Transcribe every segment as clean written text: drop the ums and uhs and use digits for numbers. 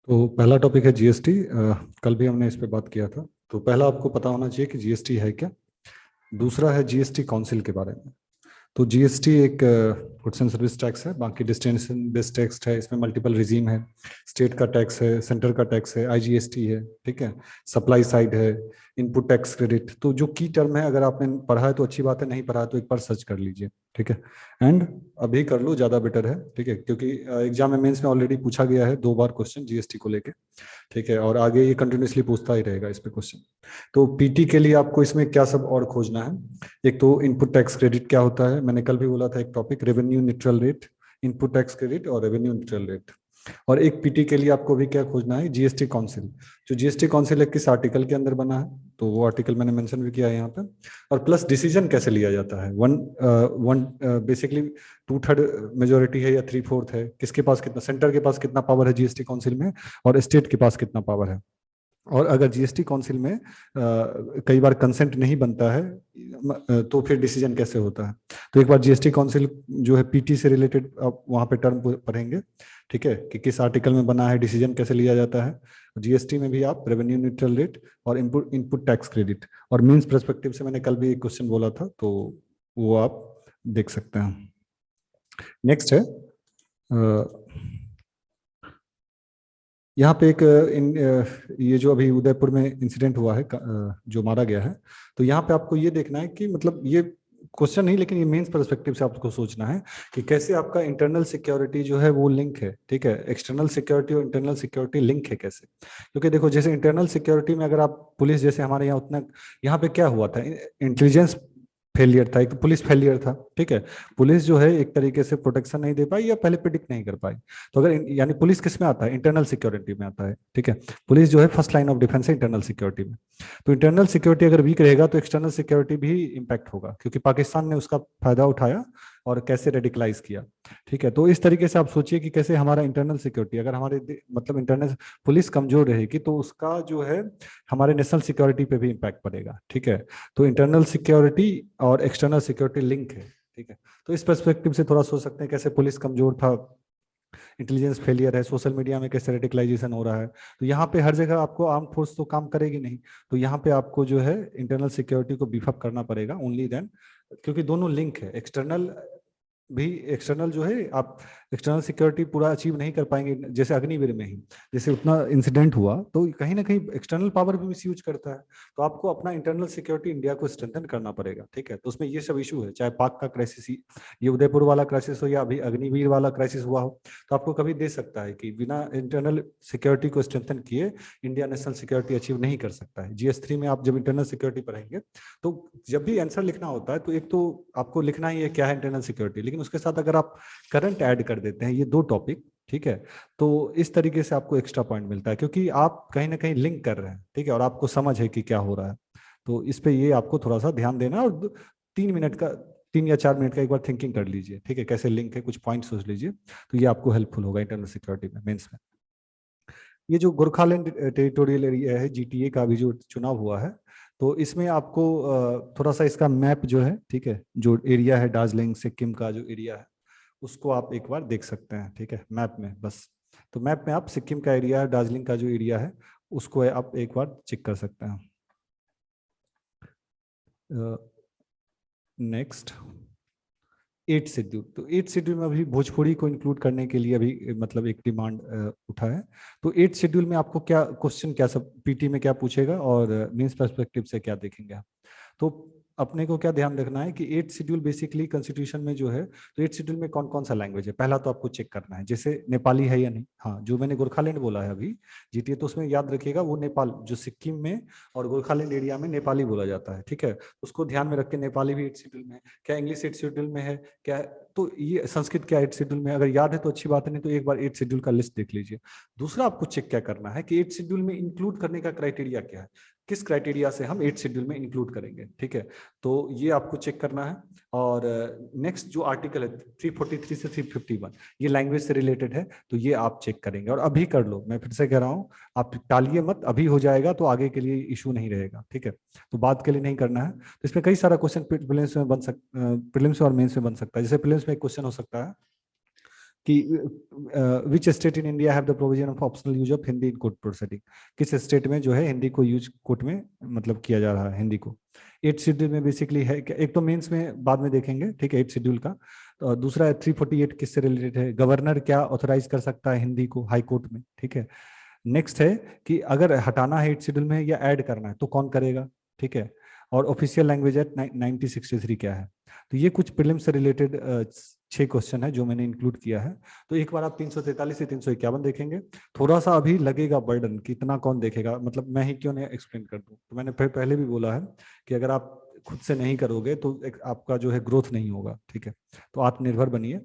तो पहला टॉपिक है जीएसटी। कल भी हमने इस पे बात किया था। तो पहला आपको पता होना चाहिए कि जीएसटी है क्या। दूसरा है जीएसटी काउंसिल के बारे में। तो जीएसटी एक गुड्स एंड सर्विस टैक्स है, बाकी डेस्टिनेशन बेस्ड टैक्स है, इसमें मल्टीपल रिजीम है। स्टेट का टैक्स है, सेंटर का टैक्स है, आईजीएसटी है, ठीक है। सप्लाई साइड है, इनपुट टैक्स क्रेडिट। तो जो की टर्म है, अगर आपने पढ़ा है तो अच्छी बात है, नहीं पढ़ा है तो एक बार सर्च कर लीजिए, ठीक है। एंड अभी कर लो, ज़्यादा बेटर है, ठीक है, क्योंकि एग्जाम में मेंस में ऑलरेडी पूछा गया है 2 बार क्वेश्चन जीएसटी को लेके, ठीक है। और आगे ये कंटिन्यूसली पूछता ही रहेगा इस पे क्वेश्चन। तो पीटी के लिए आपको इसमें क्या सब और खोजना है। एक तो इनपुट टैक्स क्रेडिट क्या होता है, मैंने कल भी बोला था एक topic, revenue neutral rate, input tax credit और रेवेन्यू न्यूट्रल रेट। और एक पीटी के लिए आपको भी क्या खोजना है, जीएसटी काउंसिल। जो जीएसटी काउंसिल है किस आर्टिकल के अंदर बना है, तो वो आर्टिकल मैंने मेंशन भी किया है यहाँ पे। और प्लस डिसीजन कैसे लिया जाता है, वन वन बेसिकली 2/3 मेजोरिटी है या 3/4 है, किसके पास कितना, सेंटर के पास कितना पावर है जीएसटी काउंसिल में, और स्टेट के पास कितना पावर है। और अगर जीएसटी काउंसिल में कई बार कंसेंट नहीं बनता है, तो फिर डिसीजन कैसे होता है। तो एक बार जीएसटी काउंसिल जो है पीटी से रिलेटेड आप वहाँ पे टर्म पढ़ेंगे, ठीक है, कि किस आर्टिकल में बना है, डिसीजन कैसे लिया जाता है। जीएसटी में भी आप रेवेन्यू न्यूट्रल रेट और इनपुट इनपुट टैक्स क्रेडिट, और मीन्स पर्सपेक्टिव से मैंने कल भी एक क्वेश्चन बोला था, तो वो आप देख सकते हैं। नेक्स्ट है यहाँ पे एक ये जो अभी उदयपुर में इंसिडेंट हुआ है, जो मारा गया है। तो यहाँ पे आपको ये देखना है कि मतलब ये क्वेश्चन नहीं, लेकिन ये मेंस पर्सपेक्टिव से आपको सोचना है कि कैसे आपका इंटरनल सिक्योरिटी जो है वो लिंक है, ठीक है। एक्सटर्नल सिक्योरिटी और इंटरनल सिक्योरिटी लिंक है कैसे। क्योंकि देखो, जैसे इंटरनल सिक्योरिटी में अगर आप पुलिस, जैसे हमारे यहाँ उतना, यहाँ पे क्या हुआ था, इंटेलिजेंस फेलियर था, एक तो पुलिस फेलियर था, ठीक है। पुलिस जो है एक तरीके से प्रोटेक्शन नहीं दे पाई या पहले प्रिडिक्ट नहीं कर पाई। तो अगर यानी पुलिस किस में आता है, इंटरनल सिक्योरिटी में आता है, ठीक है। पुलिस जो है फर्स्ट लाइन ऑफ डिफेंस है इंटरनल सिक्योरिटी में। तो इंटरनल सिक्योरिटी अगर वीक रहेगा तो एक्सटर्नल सिक्योरिटी भी इम्पैक्ट होगा, क्योंकि पाकिस्तान ने उसका फायदा उठाया और कैसे रेडिकलाइज किया, ठीक है। तो इस तरीके से आप सोचिए कि कैसे हमारा इंटरनल सिक्योरिटी, अगर हमारे मतलब इंटरनल पुलिस कमजोर रहेगी तो उसका जो है हमारे नेशनल सिक्योरिटी पे भी इम्पैक्ट पड़ेगा, ठीक है। तो इंटरनल सिक्योरिटी और एक्सटर्नल सिक्योरिटी लिंक है, ठीक है। तो इस पर्सपेक्टिव से थोड़ा सोच सकते हैं कैसे पुलिस कमजोर था, इंटेलिजेंस फेलियर है, सोशल मीडिया में कैसे रेडिकलाइजेशन हो रहा है। तो यहाँ पे हर जगह आपको आर्म फोर्स तो काम करेगी नहीं, तो यहाँ पे आपको जो है इंटरनल सिक्योरिटी को बीफअप करना पड़ेगा ओनली देन, क्योंकि दोनों लिंक है। एक्सटर्नल भी, एक्सटर्नल जो है आप एक्सटर्नल सिक्योरिटी पूरा अचीव नहीं कर पाएंगे, जैसे अग्निवीर में ही जैसे उतना इंसिडेंट हुआ, तो कहीं ना कहीं एक्सटर्नल पावर भी मिसयूज करता है। तो आपको अपना इंटरनल सिक्योरिटी इंडिया को स्ट्रेंथन करना पड़ेगा, ठीक है। तो उसमें ये सब इशू है, चाहे पाक का क्राइसिस, ये उदयपुर वाला क्राइसिस हो या अभी अग्निवीर वाला क्राइसिस हुआ हो, तो आपको कभी दे सकता है कि बिना इंटरनल सिक्योरिटी को स्ट्रेंथन किए इंडिया नेशनल सिक्योरिटी अचीव नहीं कर सकता है। जीएस 3 में आप जब इंटरनल सिक्योरिटी पढ़ेंगे, तो जब भी आंसर लिखना होता है तो एक तो आपको लिखना ही है क्या है इंटरनल सिक्योरिटी, लेकिन उसके साथ अगर आप करंट ऐड कर देते हैं, ये 2 टॉपिक, ठीक है, तो इस तरीके से आपको एक्स्ट्रा पॉइंट मिलता है, क्योंकि आप कहीं ना कहीं लिंक कर रहे हैं, ठीक है, और आपको समझ है कि क्या हो रहा है। तो इस पे ये आपको थोड़ा सा ध्यान देना है, और 3 मिनट का, 3 या 4 मिनट का एक बार थिंकिंग कर लीजिए, ठीक है, कैसे लिंक है, कुछ पॉइंट सोच लीजिए, तो ये आपको हेल्पफुल होगा इंटरनल सिक्योरिटी में, मेंस में। ये जो गोरखालैंड टेरिटोरियल एरिया है, जीटीए का भी जो चुनाव हुआ है, तो इसमें आपको थोड़ा सा इसका मैप जो है, ठीक है, जो एरिया है दार्जिलिंग सिक्किम का जो एरिया है, उसको आप एक बार देख सकते हैं, ठीक है, मैप में बस। तो मैप में आप सिक्किम का एरिया है, दार्जिलिंग का जो एरिया है, उसको आप एक बार चेक कर सकते हैं। Next, 8 schedule. तो 8 शेड्यूल में अभी भोजपुरी को इंक्लूड करने के लिए अभी मतलब एक डिमांड उठा है। तो 8 शेड्यूल में आपको क्या क्वेश्चन, क्या सब पीटी में क्या पूछेगा और मीन्स पर्सपेक्टिव से क्या देखेंगे आप। तो अपने को क्या ध्यान रखना है कि 8 शेड्यूल बेसिकली कॉन्स्टिट्यूशन में जो है, तो 8 शेड्यूल में कौन कौन सा लैंग्वेज है, पहला तो आपको चेक करना है, जैसे नेपाली है या नहीं। हाँ, जो मैंने गोरखालैंड बोला है अभी जीटीए, तो उसमें याद रखिएगा वो नेपाल, जो सिक्किम में और गोरखालैंड एरिया में नेपाली बोला जाता है, ठीक है। उसको ध्यान में रख के नेपाली भी 8 शेड्यूल में है क्या, इंग्लिश 8 शेड्यूल में है क्या, तो ये संस्कृत क्या 8 शेड्यूल में, अगर याद है तो अच्छी बात है, नहीं तो एक बार 8 शेड्यूल का लिस्ट देख लीजिए। दूसरा आपको चेक क्या करना है कि 8 शेड्यूल में इंक्लूड करने का क्राइटेरिया क्या है, किस क्राइटेरिया से हम 8 शेड्यूल में इंक्लूड करेंगे, ठीक है। तो ये आपको चेक करना है। और नेक्स्ट जो आर्टिकल है 343 से 351, ये लैंग्वेज से रिलेटेड है, तो ये आप चेक करेंगे, और अभी कर लो, मैं फिर से कह रहा हूँ, आप टालिए मत, अभी हो जाएगा तो आगे के लिए इशू नहीं रहेगा, ठीक है। तो बात के लिए नहीं करना है। तो इसमें कई सारा क्वेश्चन प्रीलिम्स में बन प्रीलिम्स और मेंस में बन सकता है। जैसे प्रीलिम्स में एक क्वेश्चन हो सकता है कि which state in India have the provision of optional use of Hindi in court proceeding, किस स्टेट में जो है हिंदी को यूज कोर्ट में मतलब किया जा रहा है हिंदी को। 8 शेड्यूल में बेसिकली है, एक तो मेंस में बाद में देखेंगे, ठीक है, 8 शेड्यूल का। तो दूसरा है 348 किससे रिलेटेड है, गवर्नर क्या ऑथराइज कर सकता है हिंदी को हाई कोर्ट में, ठीक है। नेक्स्ट है कि अगर हटाना है 8 शेड्यूल में या ऐड करना है तो कौन करेगा, ठीक है। और ऑफिशियल लैंग्वेज एट 1963 क्या है। तो ये कुछ प्रीलिम्स से रिलेटेड 6 क्वेश्चन है जो मैंने इंक्लूड किया है। तो एक बार आप 343 से 351 देखेंगे। थोड़ा सा अभी लगेगा बर्डन कि इतना कौन देखेगा, मतलब मैं ही क्यों नहीं एक्सप्लेन कर दूं। तो मैंने पहले भी बोला है कि अगर आप खुद से नहीं करोगे तो आपका जो है ग्रोथ नहीं होगा, ठीक है। तो आत्मनिर्भर बनिए।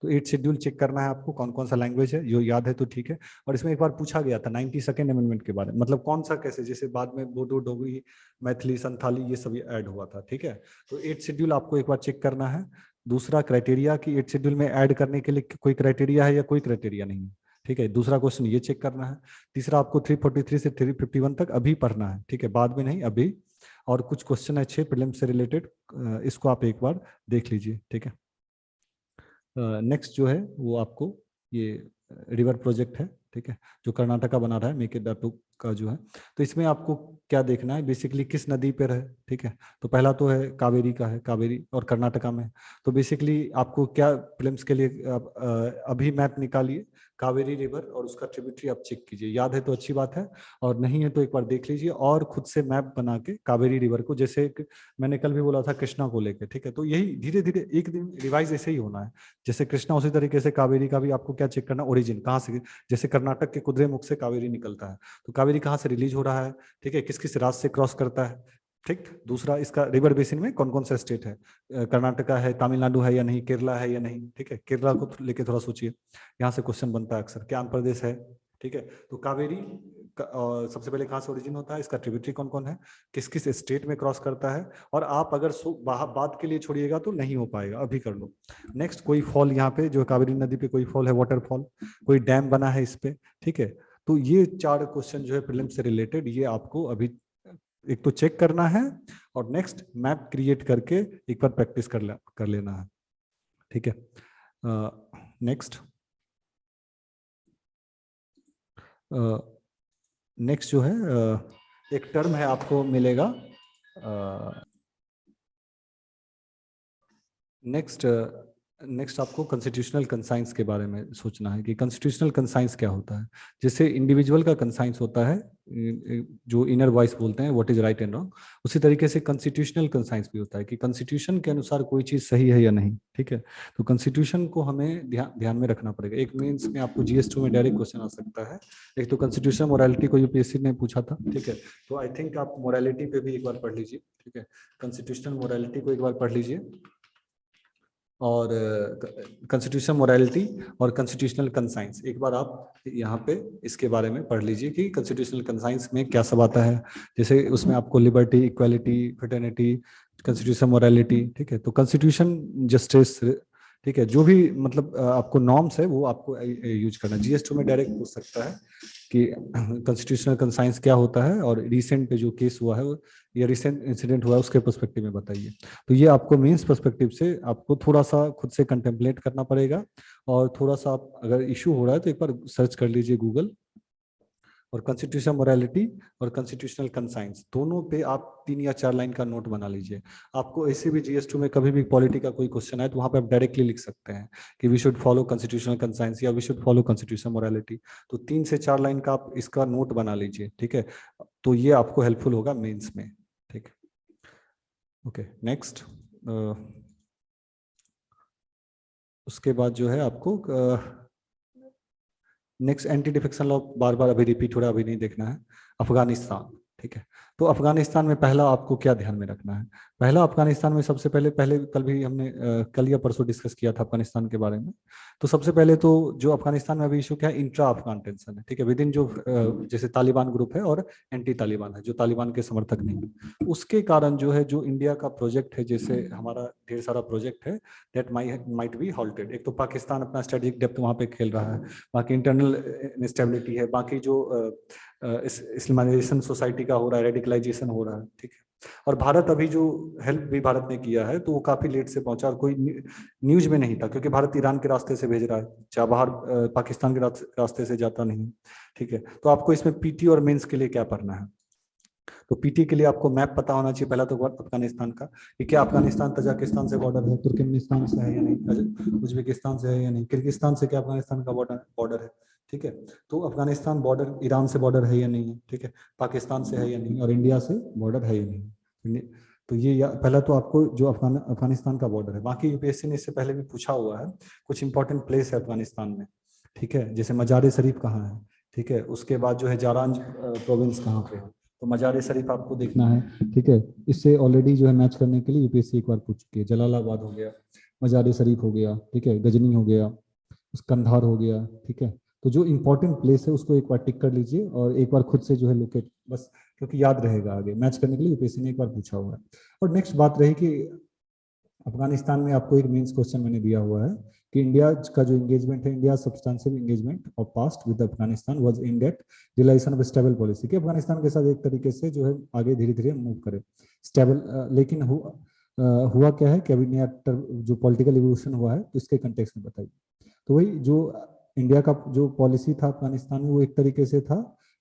तो 8 शेड्यूल चेक करना है आपको, कौन कौन सा लैंग्वेज है, जो याद है तो ठीक है। और इसमें एक बार पूछा गया था 92nd अमेंडमेंट के बारे में, मतलब कौन सा कैसे, जैसे बाद में बोडो, डोगरी, मैथिली, संथाली ये सभी ऐड हुआ था, ठीक है। तो 8 शेड्यूल आपको एक बार चेक करना है। दूसरा क्राइटेरिया कि 8 शेड्यूल में ऐड करने के लिए कोई क्राइटेरिया है या कोई क्राइटेरिया नहीं है, ठीक है। दूसरा क्वेश्चन ये चेक करना है। तीसरा आपको 343 से 351 तक अभी पढ़ना है, ठीक है, बाद में नहीं, अभी। और कुछ क्वेश्चन है 6 प्रीलिम्स से रिलेटेड, इसको आप एक बार देख लीजिए, ठीक है। नेक्स्ट जो है वो आपको ये रिवर प्रोजेक्ट है, ठीक है, जो कर्नाटका बना रहा है मेकेदाटू का जो है। तो इसमें आपको क्या देखना है, बेसिकली किस नदी पर है, ठीक है। तो पहला तो है कावेरी का है, कावेरी और कर्नाटका में। तो बेसिकली आपको क्या फिल्म्स के लिए अभी मैप निकालिए कावेरी रिवर और उसका ट्रिब्यूटरी आप चेक कीजिए, याद है तो अच्छी बात है, और नहीं है तो एक बार देख लीजिए और खुद से मैप बना के कावेरी रिवर को, जैसे मैंने कल भी बोला था कृष्णा को लेके, ठीक है। तो यही धीरे धीरे एक दिन रिवाइज ऐसे ही होना है, जैसे कृष्णा उसी तरीके से कावेरी का भी आपको क्या चेक करना, ओरिजिन कहाँ से, जैसे कर्नाटक के कुद्रेमुख से कावेरी निकलता है, तो कावेरी कहाँ से रिलीज हो रहा है, ठीक है, किस किस राज्य से क्रॉस करता है, ठीक। दूसरा इसका रिवर बेसिन में कौन कौन सा स्टेट है, कर्नाटका है, तमिलनाडु है या नहीं, केरला है या नहीं, ठीक है। केरला को लेके थोड़ा सोचिए, यहाँ से क्वेश्चन बनता है अक्सर, क्या आंध्र प्रदेश है, ठीक है। तो कावेरी सबसे पहले कहाँ से ओरिजिन होता है, इसका ट्रिब्यूटरी कौन कौन है, किस किस स्टेट में क्रॉस करता है। और आप अगर बात के लिए छोड़िएगा तो नहीं हो पाएगा, अभी कर लो। नेक्स्ट, कोई फॉल यहाँ पे जो कावेरी नदी पे कोई फॉल है, वाटरफॉल, कोई डैम बना है इस पे, ठीक है। तो ये 4 क्वेश्चन जो है प्रीलिम्स से रिलेटेड, ये आपको अभी एक तो चेक करना है और नेक्स्ट मैप क्रिएट करके एक बार प्रैक्टिस कर लेना है, ठीक है। नेक्स्ट नेक्स्ट जो है एक टर्म है आपको मिलेगा, नेक्स्ट आपको कॉन्स्टिट्यूशनल कंसाइंस के बारे में सोचना है कि कॉन्स्टिट्यूशनल कंसाइंस क्या होता है। जैसे इंडिविजुअल का कंसाइंस होता है, जो इनर वॉइस बोलते हैं, what is right and wrong, उसी तरीके से कॉन्स्टिट्यूशनल कंसाइंस भी होता है कि कॉन्स्टिट्यूशन के अनुसार कोई चीज सही है या नहीं, ठीक है। तो कॉन्स्टिट्यूशन को हमें ध्यान में रखना पड़ेगा। एक मेंस में आपको GS2 में डायरेक्ट क्वेश्चन आ सकता है, एक तो कॉन्स्टिट्यूशन मोरालिटी को यूपीएससी ने पूछा था, ठीक है। तो आई थिंक आप मोरालिटी पे भी एक बार पढ़ लीजिए, ठीक है, कॉन्स्टिट्यूशनल मोरालिटी को एक बार पढ़ लीजिए। और कॉन्स्टिट्यूशन मोरालिटी और कॉन्स्टिट्यूशनल कंसाइंस एक बार आप यहाँ पे इसके बारे में पढ़ लीजिए कि कॉन्स्टिट्यूशनल कंसाइंस में क्या सब आता है। जैसे उसमें आपको liberty, equality, fraternity, constitution morality, ठीक है। तो कॉन्स्टिट्यूशन, जस्टिस, ठीक है, जो भी मतलब आपको नॉर्म्स है वो आपको यूज करना। GS2 में डायरेक्ट पूछ सकता है कि कॉन्स्टिट्यूशनल कंसाइंस क्या होता है, और रिसेंट जो केस हुआ है या रिसेंट इंसिडेंट हुआ है उसके पर्सपेक्टिव में बताइए। तो ये आपको मीन्स पर्सपेक्टिव से आपको थोड़ा सा खुद से कंटेम्पलेट करना पड़ेगा, और थोड़ा सा आप अगर इशू हो रहा है तो एक बार सर्च कर लीजिए गूगल, और कॉन्स्टिट्यूशन मोरालिटी और कॉन्स्टिट्यूशनल कंसाइंस दोनों पे आप 3 या 4 लाइन का नोट बना लीजिए। आपको ऐसे भी GS2 में कभी भी पॉलिटी का कोई क्वेश्चन आए तो वहां पे आप डायरेक्टली लिख सकते हैं कि we should follow constitutional conscience या we should follow constitution morality. तो 3 से 4 लाइन का आप इसका नोट बना लीजिए, ठीक है। तो ये आपको हेल्पफुल होगा मेन्स में, ठीक। ओके, नेक्स्ट उसके बाद जो है आपको नेक्स्ट एंटी डिफेक्शन लॉ बार बार अभी रिपीट हो रहा है, अभी नहीं देखना है। अफगानिस्तान, ठीक है। तो अफगानिस्तान में पहला आपको क्या ध्यान में रखना है, पहला अफगानिस्तान में सबसे पहले पहले कल भी हमने कल या परसों डिस्कस किया था अफगानिस्तान के बारे में। तो सबसे पहले तो जो अफगानिस्तान में अभी इशू क्या है, इंट्रा अफगान टेंशन है, ठीक है, विद इन जो जैसे तालिबान ग्रुप है और एंटी तालिबान है जो तालिबान के समर्थक नहीं है, उसके कारण जो है जो इंडिया का प्रोजेक्ट है, जैसे हमारा ढेर सारा प्रोजेक्ट है दैट माइट बी हॉल्टेड। एक तो पाकिस्तान अपना स्ट्रेटेजिक डेप्थ वहां पे खेल रहा है, बाकी इंटरनल इंस्टेबिलिटी है, बाकी जो इस्लामाइजेशन सोसाइटी का हो रहा है, रेडिकलाइजेशन हो रहा है, ठीक है। और भारत अभी जो हेल्प भी भारत ने किया है तो वो काफी लेट से पहुंचा और कोई न्यूज में नहीं था, क्योंकि भारत ईरान के रास्ते से भेज रहा है, चाहे बाहर पाकिस्तान के रास्ते से जाता नहीं। ठीक है, तो आपको इसमें पीटी और मेंस के लिए क्या पढ़ना है? तो पीटी के लिए आपको मैप पता होना चाहिए पहला तो अफगानिस्तान का, कि क्या अफगानिस्तान तजाकिस्तान से बॉर्डर है, तुर्कमेनिस्तान से है या नहीं, उज्बेकिस्तान से है या नहीं, किर्गिस्तान से क्या अफगानिस्तान का बॉर्डर है। ठीक है, तो अफगानिस्तान बॉर्डर ईरान से बॉर्डर है या नहीं है, ठीक है, पाकिस्तान से है या नहीं, और इंडिया से बॉर्डर है या नहीं। तो ये पहला तो आपको जो अफगानिस्तान का बॉर्डर है, बाकी यूपीएससी ने इससे पहले भी पूछा हुआ है, कुछ इंपॉर्टेंट प्लेस है अफगानिस्तान में। ठीक है, जैसे मजार शरीफ कहाँ है, ठीक है, उसके बाद जो है जारांज प्रोविंस कहाँ पे है, तो मजार शरीफ आपको देखना है। ठीक है, इससे ऑलरेडी जो है मैच करने के लिए यूपीएससी एक बार पूछ चुकी है। जलालाबाद हो गया, मजार शरीफ हो गया, ठीक है, गजनी हो गया, कंधार हो गया। ठीक है, तो जो इंपॉर्टेंट प्लेस है उसको एक बार टिक कर लीजिए और एक बार खुद से जो है लोकेट, बस क्योंकि याद रहेगा आगे मैच करने के लिए यूपीएससी ने एक बार पूछा हुआ है। और नेक्स्ट बात रही कि अफगानिस्तान में आपको एक मेंस क्वेश्चन मैंने दिया हुआ है कि इंडिया का जो एंगेजमेंट है, India substantial engagement of past with Afghanistan was aimed at realisation of stable policy, कि अफगानिस्तान के साथ एक तरीके से जो है आगे धीरे धीरे मूव करे स्टेबल। लेकिन हुआ क्या है कि अभी नया जो पॉलिटिकल इवोल्यूशन हुआ है तो इसके कंटेक्स्ट में बताइए। तो वही जो इंडिया का जो पॉलिसी था अफगानिस्तान में, वो एक तरीके से था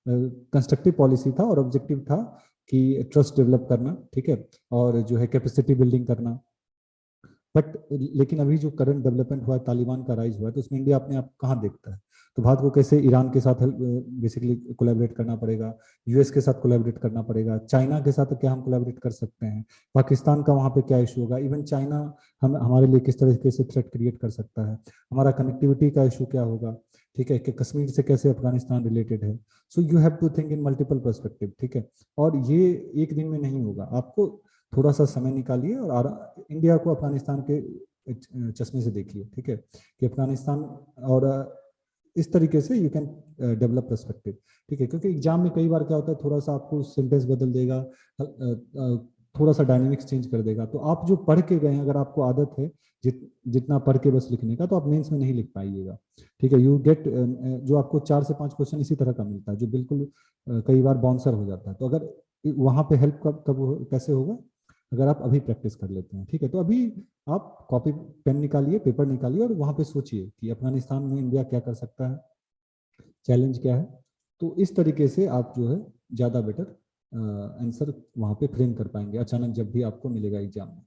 कंस्ट्रक्टिव पॉलिसी था और ऑब्जेक्टिव था कि ट्रस्ट डेवलप करना, ठीक है, और जो है कैपेसिटी बिल्डिंग करना। बट लेकिन अभी जो करंट डेवलपमेंट हुआ है, तालिबान का राइज हुआ है, तो उसमें इंडिया अपने आप कहाँ देखता है? तो भारत को कैसे ईरान के साथ बेसिकली कोलैबोरेट करना पड़ेगा, यूएस के साथ कोलैबोरेट करना पड़ेगा, चाइना के साथ क्या हम कोलैबोरेट कर सकते हैं, पाकिस्तान का वहाँ पे क्या इशू होगा, इवन चाइना हम हमारे लिए किस तरीके से थ्रेट क्रिएट कर सकता है, हमारा कनेक्टिविटी का इशू क्या होगा, ठीक है, कि कश्मीर से कैसे अफगानिस्तान रिलेटेड है। So you have to think in multiple perspective. ठीक है, और ये एक दिन में नहीं होगा, आपको थोड़ा सा समय निकालिए और इंडिया को अफगानिस्तान के चश्मे से देखिए। ठीक है, कि अफगानिस्तान और इस तरीके से यू कैन डेवलप पर्सपेक्टिव। ठीक है, क्योंकि एग्जाम में कई बार क्या होता है, थोड़ा सा आपको सेंटेंस बदल देगा, थोड़ा सा डायनेमिक्स चेंज कर देगा। तो आप जो पढ़ के गए हैं, अगर आपको आदत है जितना पढ़ के बस लिखने का, तो आप मेंस में नहीं लिख पाइएगा। ठीक है, यू गेट जो आपको 4 से 5 क्वेश्चन इसी तरह का मिलता है जो बिल्कुल कई बार बाउंसर हो जाता है। तो अगर वहां पे हेल्प कब कैसे होगा, अगर आप अभी प्रैक्टिस कर लेते हैं। ठीक है, तो अभी आप कॉपी पेन निकालिए, पेपर निकालिए और वहां पे सोचिए कि अफगानिस्तान में इंडिया क्या कर सकता है, चैलेंज क्या है। तो इस तरीके से आप जो है ज़्यादा बेटर आंसर वहाँ पे फ्रेम कर पाएंगे अचानक जब भी आपको मिलेगा एग्जाम में।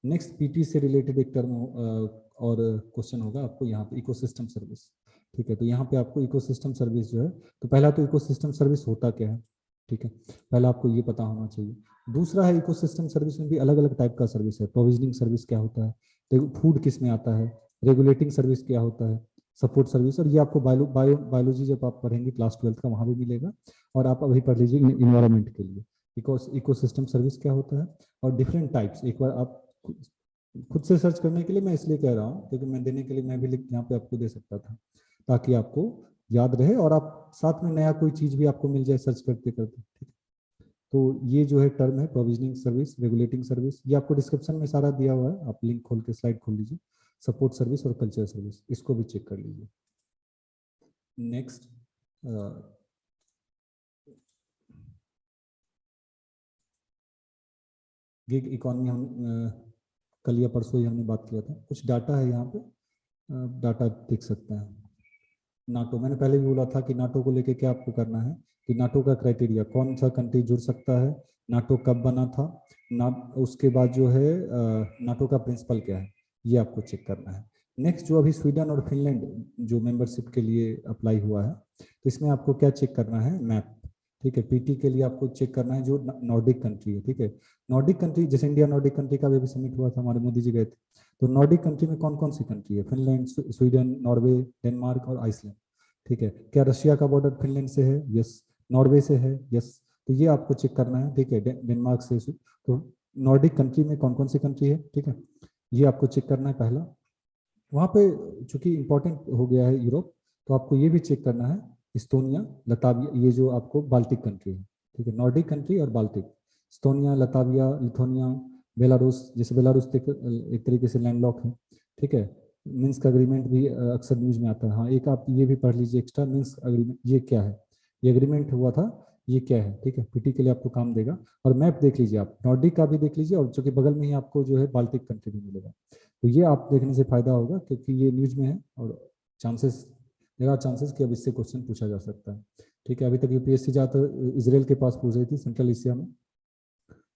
नेक्स्ट पीटी से रिलेटेड एक टर्म और क्वेश्चन होगा आपको यहाँ पे, इकोसिस्टम सर्विस। ठीक है, तो यहाँ पे आपको इकोसिस्टम सर्विस जो है, तो पहला तो इकोसिस्टम सर्विस होता क्या है, ठीक है, पहला आपको ये पता होना चाहिए। दूसरा है इकोसिस्टम सर्विस में भी अलग अलग टाइप का सर्विस है। प्रोविजनिंग सर्विस क्या होता है, तो फूड किस में आता है, रेगुलेटिंग सर्विस क्या होता है, सपोर्ट सर्विस, और ये आपको बायोलॉजी जब आप पढ़ेंगे क्लास 12 का वहाँ भी मिलेगा, और आप अभी पढ़ लीजिए इन्वायरमेंट के लिए इकोसिस्टम सर्विस क्या होता है। और डिफरेंट टाइप्स एक बार आप खुद से सर्च करने के लिए मैं इसलिए कह रहा हूँ क्योंकि मैं देने के लिए मैं भी लिख यहाँ पे आपको दे सकता था, ताकि आपको याद रहे और आप साथ में नया कोई चीज भी आपको मिल जाए सर्च करते करते। ठीक, तो ये जो है टर्म है प्रोविजनिंग सर्विस, रेगुलेटिंग सर्विस, ये आपको डिस्क्रिप्शन में सारा दिया हुआ है, आप लिंक खोल के स्लाइड खोल लीजिए। सपोर्ट सर्विस और कल्चर सर्विस, इसको भी चेक कर लीजिए। नेक्स्ट गिग इकोनॉमी, हम कल या परसों ही हमने बात किया था। कुछ डाटा है यहाँ पे, डाटा देख सकते हैं। नाटो, मैंने पहले भी बोला था कि नाटो को लेके क्या आपको करना है, कि नाटो का क्राइटेरिया कौन सा कंट्री जुड़ सकता है, नाटो कब बना था, उसके बाद जो है नाटो का प्रिंसिपल क्या है, ये आपको चेक करना है। नेक्स्ट जो अभी स्वीडन और फिनलैंड जो मेंबरशिप के लिए अप्लाई हुआ है, तो इसमें आपको क्या चेक करना है, मैप। ठीक है, पीटी के लिए आपको चेक करना है जो नॉर्डिक कंट्री है। ठीक है, नॉर्डिक कंट्री जैसे इंडिया नॉर्डिक कंट्री का भी समिट हुआ था, हमारे मोदी जी गए थे, तो नॉर्डिक कंट्री में कौन कौन सी कंट्री है, फिनलैंड, स्वीडन, नॉर्वे, डेनमार्क और आइसलैंड। ठीक है, क्या रशिया का बॉर्डर फिनलैंड से है, यस, नॉर्वे से है, यस, तो ये आपको चेक करना है। ठीक है, डेनमार्क से, तो नॉर्डिक कंट्री में कौन कौन सी कंट्री है, ठीक है, ये आपको चेक करना है पहला। वहाँ पे चूंकि इंपॉर्टेंट हो गया है यूरोप, तो आपको ये भी चेक करना है इस्तोनिया, लताविया, ये जो आपको बाल्टिक कंट्री है। ठीक है, नॉर्डिक कंट्री और बाल्टिक, इस्तोनिया, लताविया, लिथुआनिया, बेलारूस, जैसे बेलारूस एक तरीके से लैंडलॉक है। ठीक है, मिन्स्क अग्रीमेंट भी अक्सर न्यूज में आता है। हाँ, एक आप ये भी पढ़ लीजिए एक्स्ट्रा, मिन्स्क अग्रीमेंट ये क्या है, ये अग्रीमेंट हुआ था ये क्या है, ठीक है, पीटी के लिए आपको काम देगा। और मैप देख लीजिए, आप नॉर्डिक का भी देख लीजिए, और जो कि बगल में ही आपको जो है बाल्टिक कंट्री भी मिलेगा। तो ये आप देखने से फायदा होगा, क्योंकि ये न्यूज में है, और चांसेस, देयर आर चांसेस कि अब इससे क्वेश्चन पूछा जा सकता है। ठीक है, अभी तक यूपीएससी ज़्यादातर इसराइल के पास पूछ रही थी, सेंट्रल एशिया में।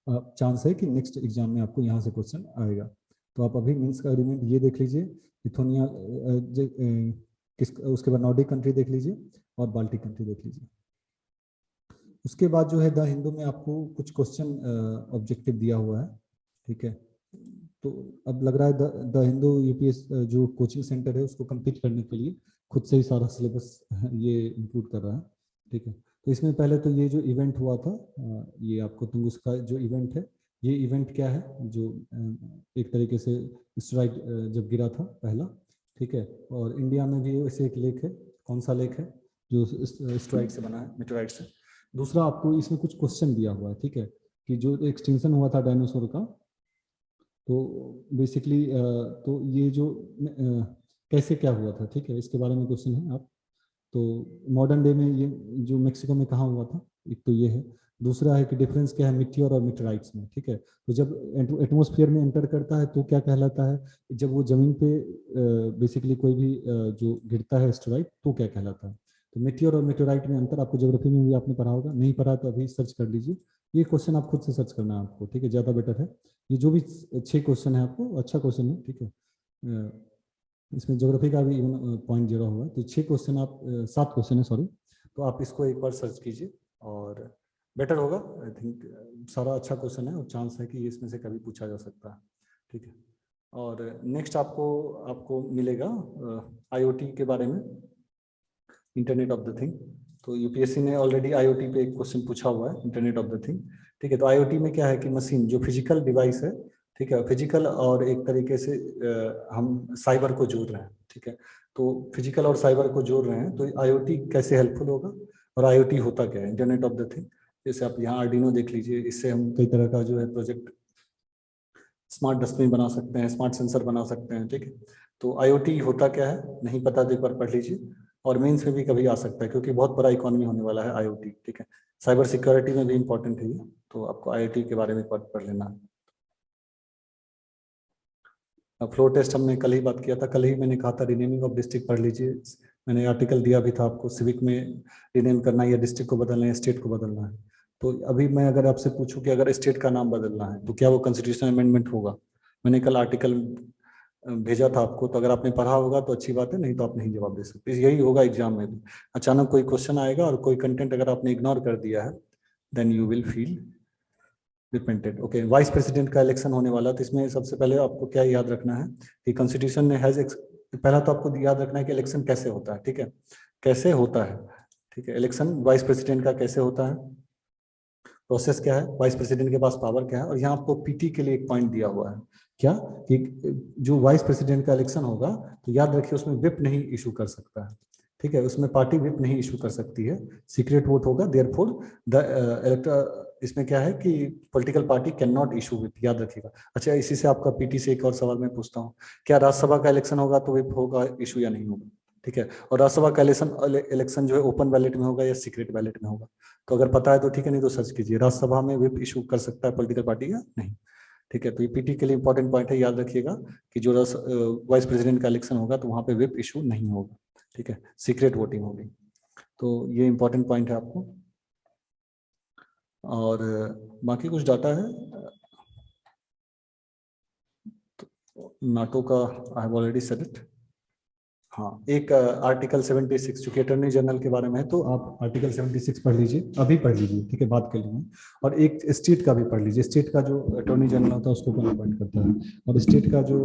चांस है कि नेक्स्ट एग्जाम में आपको यहाँ से क्वेश्चन आएगा। तो आप अभी मीन्स का एग्रीमेंट ये देख लीजिए, लिथुआनिया, उसके बाद नॉर्डिक कंट्री देख लीजिए, और बाल्टिक कंट्री देख लीजिए। उसके बाद जो है द हिंदू में आपको कुछ क्वेश्चन ऑब्जेक्टिव दिया हुआ है। ठीक है, तो अब लग रहा है द हिंदू यूपीएस जो कोचिंग सेंटर है उसको कंप्लीट करने के लिए खुद से ही सारा सिलेबस ये इंक्लूड कर रहा है। ठीक है, तो इसमें पहले तो ये जो इवेंट हुआ था, ये आपको तुंगुस्का जो इवेंट है, ये इवेंट क्या है, जो एक तरीके से स्ट्राइक जब गिरा था पहला। ठीक है, और इंडिया में भी ऐसे एक लेक है, कौन सा लेक है जो स्ट्राइक से बना है, मेटेराइट से। दूसरा आपको इसमें कुछ क्वेश्चन दिया हुआ है, ठीक है, कि जो एक्सटिंक्शन हुआ था डायनासोर का, तो बेसिकली तो ये जो कैसे क्या हुआ था, ठीक है, इसके बारे में क्वेश्चन है आप। तो मॉडर्न डे में ये जो मेक्सिको में कहाँ हुआ था, एक तो ये है। दूसरा है कि डिफरेंस क्या है मिटियोर और मेटेराइट्स में। ठीक है, तो जब एटमॉस्फेयर में एंटर करता है तो क्या कहलाता है, जब वो जमीन पे बेसिकली कोई भी जो गिरता है एस्टेरॉइड तो क्या कहलाता है। तो मिटियोर और मेटेराइट में अंतर आपको ज्योग्राफी में भी आपने पढ़ा होगा, नहीं पढ़ा तो अभी सर्च कर लीजिए। ये क्वेश्चन आप खुद से सर्च करना है आपको, ठीक है, ज़्यादा बेटर है। ये जो भी 6 क्वेश्चन है आपको अच्छा क्वेश्चन है, ठीक है। इसमें ज्योग्राफी का भी इवन पॉइंट जुड़ा हुआ है, तो 6 क्वेश्चन आप 7 क्वेश्चन है सॉरी, तो आप इसको एक बार सर्च कीजिए और बेटर होगा। आई थिंक सारा अच्छा क्वेश्चन है और चांस है कि इसमें से कभी पूछा जा सकता है। ठीक है, और नेक्स्ट आपको आपको मिलेगा आईओटी के बारे में, इंटरनेट ऑफ द थिंग। तो यूपीएससी ने ऑलरेडी आईओटी पे एक क्वेश्चन पूछा हुआ है, इंटरनेट ऑफ द थिंग। ठीक है, तो आईओटी में क्या है कि मशीन जो फिजिकल डिवाइस है, ठीक है, फिजिकल और एक तरीके से हम साइबर को जोड़ रहे हैं। ठीक है, तो फिजिकल और साइबर को जोड़ रहे हैं, तो आईओटी कैसे हेल्पफुल होगा, और आईओटी होता क्या है, इंटरनेट ऑफ द थिंग। जैसे आप यहाँ आर्डिनो देख लीजिए, इससे हम कई तरह का जो है प्रोजेक्ट, स्मार्ट डस्टबिन बना सकते हैं, स्मार्ट सेंसर बना सकते हैं। ठीक है, तो आईओटी होता क्या है, नहीं पता तो एक बार पढ़ लीजिए, और मेंस में भी कभी आ सकता है, क्योंकि बहुत बड़ा इकोनॉमी होने वाला है आईओटी। ठीक है, साइबर सिक्योरिटी में भी इंपॉर्टेंट है ये, तो आपको आईओटी के बारे में पढ़ लेना है। फ्लो टेस्ट हमने कल ही बात किया था, कल ही मैंने कहा था रिनेमिंग ऑफ डिस्ट्रिक्ट पढ़ लीजिए। मैंने आर्टिकल दिया भी था आपको, सिविक में रिनेम करना है या डिस्ट्रिक्ट को बदलना है, स्टेट को बदलना है। तो अभी मैं अगर आपसे पूछूं कि अगर स्टेट का नाम बदलना है तो क्या वो कॉन्स्टिट्यूशनल अमेंडमेंट होगा, मैंने कल आर्टिकल भेजा था आपको, तो अगर आपने पढ़ा होगा तो अच्छी बात है, नहीं तो आप नहीं जवाब दे सकते। यही होगा एग्जाम में भी, अचानक कोई क्वेश्चन आएगा और कोई कंटेंट अगर आपने इग्नोर कर दिया है, then you will feel repented. Okay, vice president का इलेक्शन होने वाला, तो इसमें सबसे पहले आपको क्या याद रखना है कि कॉन्स्टिट्यूशन ने हैज, पहला तो आपको याद रखना है कि इलेक्शन कैसे होता है। ठीक है, कैसे होता है, ठीक है, इलेक्शन वाइस प्रेसिडेंट का कैसे होता है, प्रोसेस क्या है, वाइस प्रेसिडेंट के पास पावर क्या है, और यहाँ आपको पीटी के लिए एक पॉइंट दिया हुआ है, क्या कि जो वाइस प्रेसिडेंट का इलेक्शन होगा तो याद रखिए उसमें विप नहीं इशू कर सकता है। ठीक है, उसमें पार्टी विप नहीं इशू कर सकती है, सीक्रेट वोट होगा, देयरफॉर द इलेक्टर, इसमें क्या है कि political party can not issue whip, याद रखिएगा। अच्छा, इसी से आपका पीटी से एक और सवाल मैं पूछता हूँ, क्या राज्यसभा का इलेक्शन होगा तो विप होगा इशू या नहीं होगा। ठीक है, और राज्यसभा का इलेक्शन जो है ओपन बैलेट में होगा या सीक्रेट बैलेट में होगा, तो अगर पता है तो ठीक है, नहीं तो सर्च कीजिए राज्यसभा में विप इशू कर सकता है पॉलिटिकल पार्टी या नहीं। ठीक है, तो ये पीटी के लिए इंपॉर्टेंट पॉइंट है, याद रखिएगा कि जो वाइस प्रेसिडेंट का इलेक्शन होगा तो वहां पे विप इशू नहीं होगा। ठीक है, सीक्रेट वोटिंग होगी, तो ये इंपॉर्टेंट पॉइंट है आपको। और बाकी कुछ डाटा है, तो नाटो का I have already said it. हाँ, एक आर्टिकल 76 जो कि अटॉर्नी जनरल के बारे में है, तो आप आर्टिकल 76 पढ़ लीजिए, अभी पढ़ लीजिए, ठीक है, बात कर लिए। और एक स्टेट का भी पढ़ लीजिए, स्टेट का जो अटॉर्नी जनरल होता है उसको कौन अपॉइंट करता है, और स्टेट का जो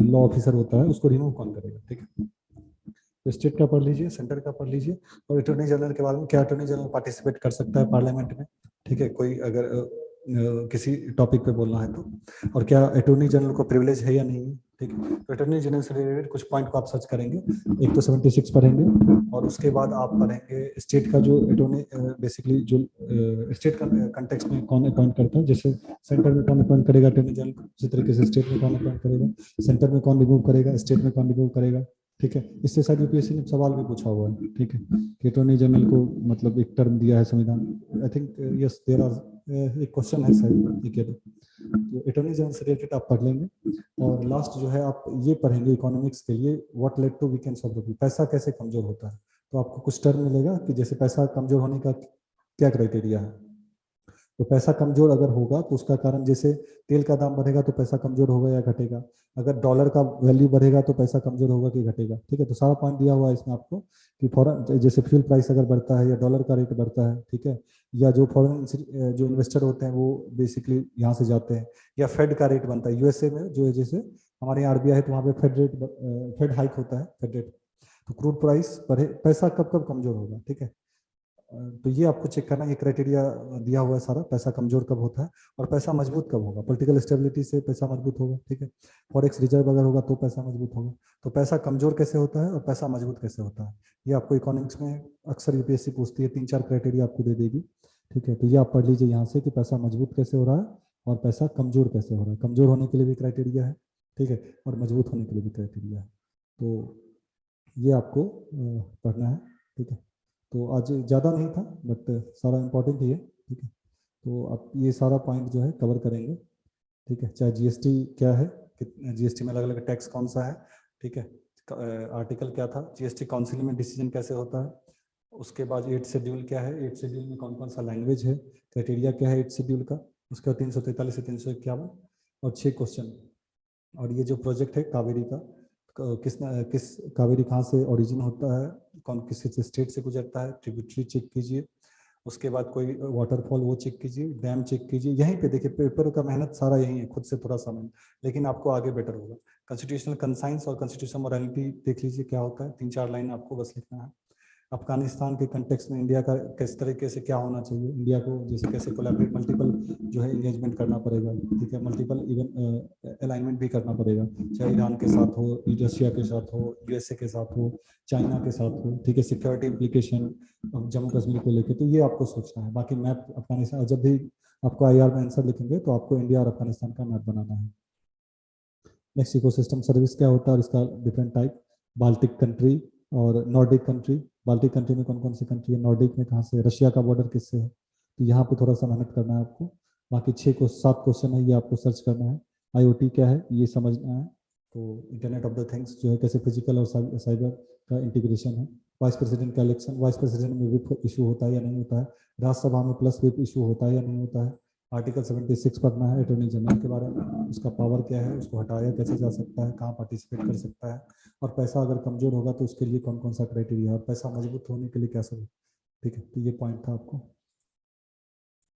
लॉ ऑफिसर होता है उसको रिमूव कौन करेगा। ठीक है, तो स्टेट का पढ़ लीजिए, सेंटर का पढ़ लीजिए, और अटॉर्नी जनरल के बारे में, क्या अटॉर्नी जनरल पार्टिसिपेट कर सकता है पार्लियामेंट में। ठीक है, कोई अगर किसी टॉपिक पे बोलना है तो, और क्या अटॉर्नी जनरल को प्रिविलेज है या नहीं है। ठीक है, तो अटॉर्नी जनरल से रिलेटेड कुछ पॉइंट को आप सर्च करेंगे, एक तो 76 पढ़ेंगे, और उसके बाद आप पढ़ेंगे स्टेट का जो अटॉर्नी, बेसिकली जो स्टेट का कंटेक्स्ट में कौन अपॉइंट करता है, जैसे सेंटर में कौन अपॉइंट करेगा अटॉर्नी जनरल, उसी तरीके से स्टेट में कौन अपॉइंट करेगा, सेंटर में कौन रिमूव करेगा, स्टेट में कौन रिमूव करेगा। ठीक है। इससे शायद यूपीएससी ने सवाल भी पूछा हुआ है, ठीक है, कि अटॉर्नी जनरल को मतलब एक टर्म दिया है संविधान, I think yes there are एक क्वेश्चन है शायद एक तो अटॉर्नी जनरल से रिलेटेड आप पढ़ लेंगे। और लास्ट जो है आप ये पढ़ेंगे इकोनॉमिक्स के लिए, what led to weakness of rupee, पैसा कैसे कमजोर होता है। तो आपको कुछ टर्म मिलेगा कि जैसे पैसा कमजोर होने का क्या क्राइटेरिया है। तो पैसा कमजोर अगर होगा तो उसका कारण, जैसे तेल का दाम बढ़ेगा तो पैसा कमजोर होगा या घटेगा, अगर डॉलर का वैल्यू बढ़ेगा तो पैसा कमजोर होगा कि घटेगा, ठीक है। तो सारा पॉइंट दिया हुआ है इसमें आपको कि फॉरेन जैसे फ्यूल प्राइस अगर बढ़ता है या डॉलर का रेट बढ़ता है, ठीक है, या जो फॉरेन जो इन्वेस्टर होते हैं वो बेसिकली यहाँ से जाते हैं, या फेड का रेट बनता है यूएसए में, जो है जैसे हमारे यहाँ आरबीआई है तो वहाँ पे फेड हाइक होता है, फेड रेट। तो क्रूड प्राइस बढ़े, पैसा कब कब कमजोर होगा, ठीक है। तो ये आपको चेक करना, ये क्राइटेरिया दिया हुआ है सारा, पैसा कमजोर कब होता है और पैसा मजबूत कब होगा। पॉलिटिकल स्टेबिलिटी से पैसा मजबूत होगा, ठीक है, फॉरेक्स रिजर्व अगर होगा तो पैसा मजबूत होगा। तो पैसा कमजोर कैसे होता है और पैसा मजबूत कैसे होता है, ये आपको इकोनॉमिक्स में अक्सर यूपीएससी पूछती है, 3-4 क्राइटेरिया आपको दे देगी, ठीक है। तो ये आप पढ़ लीजिए यहाँ से कि पैसा मजबूत कैसे हो रहा है और पैसा कमजोर कैसे हो रहा है। कमजोर होने के लिए भी क्राइटेरिया है, ठीक है, और मजबूत होने के लिए भी क्राइटेरिया है। तो ये आपको पढ़ना है, ठीक है। तो आज ज़्यादा नहीं था बट सारा इम्पोर्टेंट ही है, ठीक है। तो आप ये सारा पॉइंट जो है कवर करेंगे, ठीक है। चाहे जीएसटी क्या है, जीएसटी में अलग अलग टैक्स कौन सा है, ठीक है, आर्टिकल क्या था, जीएसटी काउंसिल में डिसीजन कैसे होता है, उसके बाद 8 शेड्यूल क्या है, 8 शेड्यूल में कौन कौन सा लैंग्वेज है, क्राइटेरिया क्या है 8 शेड्यूल का, उसके बाद 343 से 351 और 6 क्वेश्चन। और ये जो प्रोजेक्ट है कावेरी का, किस कावेरी कहाँ से ओरिजिन होता है, कौन किस स्टेट से गुजरता है, ट्रिब्यूटरी चेक कीजिए, उसके बाद कोई वाटरफॉल वो चेक कीजिए, डैम चेक कीजिए, यहीं पे देखिए पेपर का मेहनत सारा यहीं है, खुद से पूरा सामान, लेकिन आपको आगे बेटर होगा। कॉन्स्टिट्यूशनल कंसाइंस और कॉन्स्टिट्यूशनल मोरालिटी देख लीजिए क्या होता है, 3-4 लाइन आपको बस लिखना है। अफगानिस्तान के कंटेक्स्ट में इंडिया का किस तरीके से क्या होना चाहिए, इंडिया को जैसे कैसे कोलैबोरेट मल्टीपल जो है इंगेजमेंट करना पड़ेगा, ठीक है, मल्टीपल इवन अलाइनमेंट भी करना पड़ेगा, चाहे ईरान के साथ हो, रशिया के साथ हो, यूएसए के साथ हो, चाइना के साथ हो, ठीक है, सिक्योरिटी इम्प्लीकेशन जम्मू कश्मीर को लेकर, तो ये आपको सोचना है। बाकी मैप अफगानिस्तान, जब भी आपको आईआर में आंसर लिखेंगे तो आपको इंडिया और अफगानिस्तान का मैप बनाना है। नेक्स्ट इकोसिस्टम सर्विस क्या होता है और इसका डिफरेंट टाइप, बाल्टिक कंट्री और नॉर्डिक कंट्री, बाल्टिक कंट्री में कौन कौन सी कंट्री है, नॉर्डिक में कहाँ से, रशिया का बॉर्डर किससे है, तो यहाँ पे थोड़ा सा मेहनत करना है आपको। बाकी 6-7 क्वेश्चन है, ये आपको सर्च करना है। आईओटी क्या है ये समझना है। तो इंटरनेट ऑफ द थिंग्स जो है कैसे फिजिकल और साइबर का इंटीग्रेशन है। वाइस प्रेसिडेंट का इलेक्शन, वाइस प्रेसिडेंट में विप इशू होता है या नहीं होता है, राज्यसभा में प्लस विप इशू होता है या नहीं होता है। आर्टिकल 76 पढ़ना है अटॉर्नी जनरल के बारे में, उसका पावर क्या है, उसको हटाया कैसे जा सकता है, कहाँ पार्टिसिपेट कर सकता है, और पैसा अगर कमजोर होगा तो उसके लिए कौन कौन सा क्राइटेरिया है, और पैसा मजबूत होने के लिए क्या सब, ठीक है। तो ये पॉइंट था आपको।